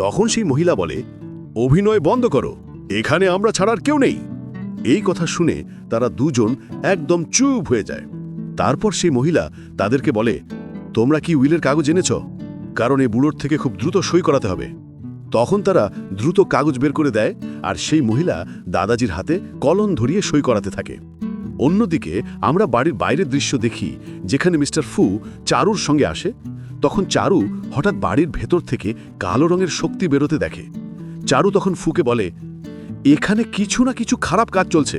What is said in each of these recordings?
তখন সেই মহিলা বলে, অভিনয় বন্ধ করো, এখানে আমরা ছাড়ার কেউ নেই। এই কথা শুনে তারা দুজন একদম চুপ হয়ে যায়। তারপর সেই মহিলা তাদেরকে বলে, তোমরা কি উইলের কাগজ এনেছ? কারণ এই বুড়োর থেকে খুব দ্রুত সই করাতে হবে। তখন তারা দ্রুত কাগজ বের করে দেয়, আর সেই মহিলা দাদাজির হাতে কলম ধরিয়ে সই করাতে থাকে। অন্যদিকে আমরা বাড়ির বাইরের দৃশ্য দেখি, যেখানে মিস্টার ফু চারুর সঙ্গে আসে। তখন চারু হঠাৎ বাড়ির ভেতর থেকে কালো রঙের শক্তি বেরোতে দেখে। চারু তখন ফুকে বলে, এখানে কিছু না কিছু খারাপ কাজ চলছে।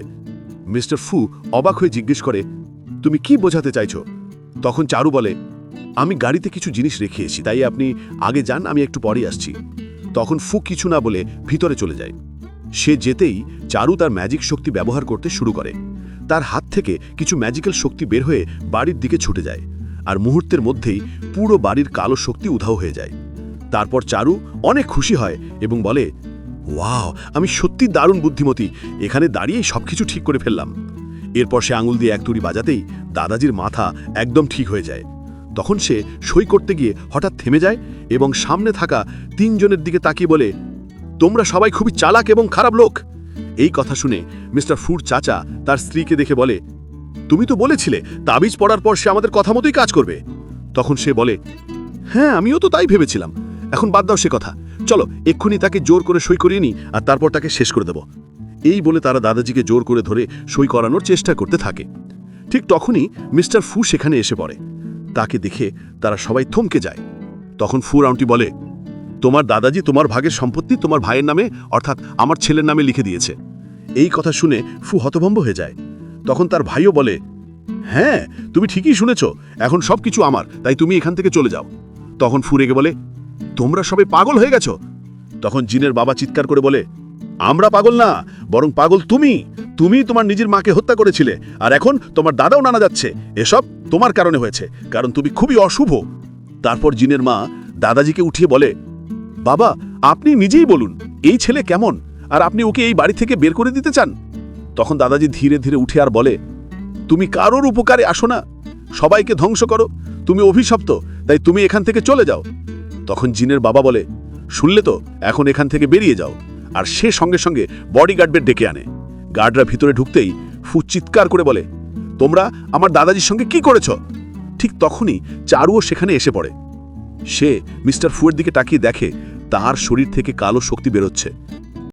মিস্টার ফু অবাক হয়ে জিজ্ঞেস করে, তুমি কি বোঝাতে চাইছো? তখন চারু বলে, আমি গাড়িতে কিছু জিনিস রেখে এসেছি, তাই আপনি আগে যান, আমি একটু পরে আসছি। তখন ফু কিছু না বলে ভিতরে চলে যায়। সে যেতেই চারু তার ম্যাজিক শক্তি ব্যবহার করতে শুরু করে। তার হাত থেকে কিছু ম্যাজিক্যাল শক্তি বের হয়ে বাড়ির দিকে ছুটে যায়, আর মুহূর্তের মধ্যেই পুরো বাড়ির কালো শক্তি উধাও হয়ে যায়। তারপর চারু অনেক খুশি হয় এবং বলে, ওয়াও, আমি সত্যি দারুণ বুদ্ধিমতী, এখানে দাঁড়িয়েই সবকিছু ঠিক করে ফেললাম। এরপর সে আঙুল দিয়ে এক তুড়ি বাজাতেই দাদাজির মাথা একদম ঠিক হয়ে যায়। তখন সে সই করতে গিয়ে হঠাৎ থেমে যায় এবং সামনে থাকা তিনজনের দিকে তাকিয়ে বলে, তোমরা সবাই খুবই চালাক এবং খারাপ লোক। এই কথা শুনে মিস্টার ফুর চাচা তার স্ত্রীকে দেখে বলে, তুমি তো বলেছিলে তাবিজ পড়ার পর সে আমাদের কথা মতোই কাজ করবে। তখন সে বলে, হ্যাঁ, আমিও তো তাই ভেবেছিলাম। এখন বাদ দাও সে কথা, চলো এক্ষুনি তাকে জোর করে সই করিয়ে নিই, আর তারপর তাকে শেষ করে দেব। এই বলে তারা দাদাজিকে জোর করে ধরে সই করানোর চেষ্টা করতে থাকে। ঠিক তখনই মিস্টার ফু সেখানে এসে পড়ে। তাকে দেখে তারা সবাই থমকে যায়। তখন ফু রাউন্টি বলে, তোমার দাদাজি তোমার ভাগের সম্পত্তি তোমার ভাইয়ের নামে, অর্থাৎ আমার ছেলের নামে লিখে দিয়েছে। এই কথা শুনে ফু হতভম্ব হয়ে যায়। তখন তার ভাইও বলে, হ্যাঁ, তুমি ঠিকই শুনেছ, এখন সবকিছু আমার, তাই তুমি এখান থেকে চলে যাও। তখন ফু রেগে বলে, তোমরা সবাই পাগল হয়ে গেছো। তখন জিনের বাবা চিৎকার করে বলে, আমরা পাগল না, বরং পাগল তুমি। তুমি তোমার নিজের মাকে হত্যা করেছিলে, আর এখন তোমার দাদাও নানা যাচ্ছে। এসব তোমার কারণে হয়েছে, কারণ তুমি খুবই অশুভ। তারপর জিনের মা দাদাজিকে উঠিয়ে বলে, বাবা, আপনি নিজেই বলুন, এই ছেলে কেমন, আর আপনি ওকে এই বাড়ি থেকে বের করে দিতে চান? তখন দাদাজি ধীরে ধীরে উঠে আর বলে, তুমি কারোর উপকারে আসো না, সবাইকে ধ্বংস করো। তুমি অভিশপ্ত, তাই তুমি এখান থেকে চলে যাও। তখন জিনের বাবা বলে, শুনলে তো, এখন এখান থেকে বেরিয়ে যাও। আর সে সঙ্গে সঙ্গে বডিগার্ডদের ডেকে আনে। গার্ডরা ভিতরে ঢুকতেই ফু চিৎকার করে বলে, তোমরা আমার দাদাজির সঙ্গে কি করেছ? ঠিক তখনই চারুও সেখানে এসে পড়ে। সে মিস্টার ফুয়ের দিকে তাকিয়ে দেখে তার শরীর থেকে কালো শক্তি বেরোচ্ছে।